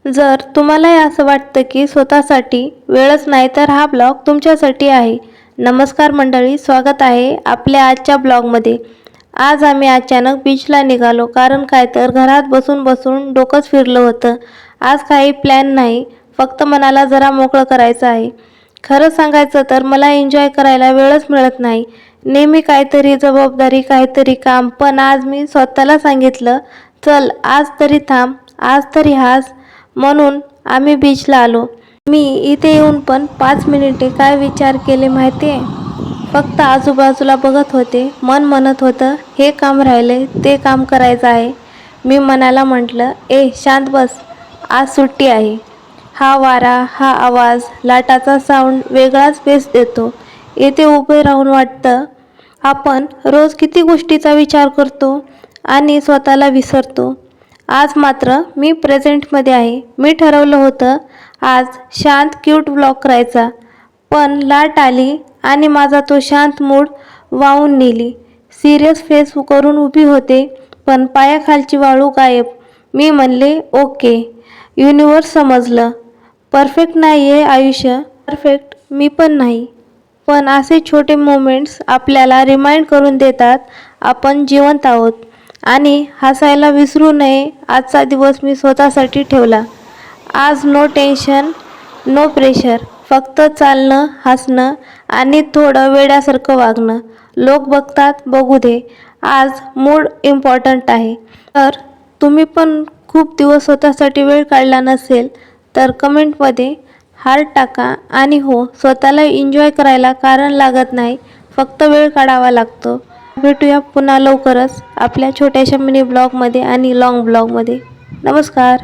जर तुम्हालाही असं वाटतं की स्वतःसाठी वेळच नाही तर हा ब्लॉग तुमच्यासाठी आहे. नमस्कार मंडळी, स्वागत आहे आपल्या आजच्या ब्लॉगमध्ये. आज आम्ही अचानक बीचला निघालो, कारण काय तर घरात बसून बसून डोकंच फिरलं होतं. आज काही प्लॅन नाही, फक्त मनाला जरा मोकळं करायचं आहे. खरं सांगायचं तर मला एन्जॉय करायला वेळच मिळत नाही. नेहमी काहीतरी जबाबदारी, काहीतरी काम. पण आज मी स्वतःला सांगितलं, चल आज तरी थांब, आज तरी हास. म्हणून आम्ही बीचला आलो. मी इथे येऊन पण 5 मिनिटे काय विचार केले माहिती आहे? फक्त आजूबाजूला बघत होते. मन म्हणत होतं, हे काम राहिले, ते काम करायचं आहे. मी मनाला म्हटलं, शांत बस, आज सुट्टी आहे. हा वारा, हा आवाज, लाटाचा साऊंड वेगळाच पेस देतो. येथे उभे राहून वाटतं, आपण रोज किती गोष्टीचा विचार करतो आणि स्वतःला विसरतो. आज मात्र मी प्रेझेंटमध्ये आहे. मी ठरवलं होतं आज शांत क्यूट ब्लॉग करायचा, पण लाट आली आणि माझा तो शांत मूड वाहून नेली. सिरियस फेस करून उभी होते, पण पायाखालची वाळू गायब. मी म्हणले, ओके. युनिवर्स समजलं, परफेक्ट नाही आहे आयुष्य, परफेक्ट मी पण नाही. पण असे छोटे मोमेंट्स आपल्याला रिमाइंड करून देतात आपण जिवंत आहोत. आणि हसायला विसरू नये. आजचा दिवस मी स्वतःसाठी ठेवला. आज नो टेन्शन, नो प्रेशर, फक्त चालणं, हसणं आणि थोडं वेड्यासारखं वागणं. लोक बघतात, बघू दे. आज मूड इम्पॉर्टंट आहे. तर तुम्ही पण खूप दिवस स्वतःसाठी वेळ काढला नसेल तर कमेंटमध्ये हार्ट टाका. आणि हो, स्वतःला एन्जॉय करायला कारण लागत नाही, फक्त वेळ काढावा लागतो. भेटूया पुन्हा लवकरच आपल्या छोट्याशा मिनी ब्लॉगमध्ये आणि लॉंग ब्लॉगमध्ये. नमस्कार.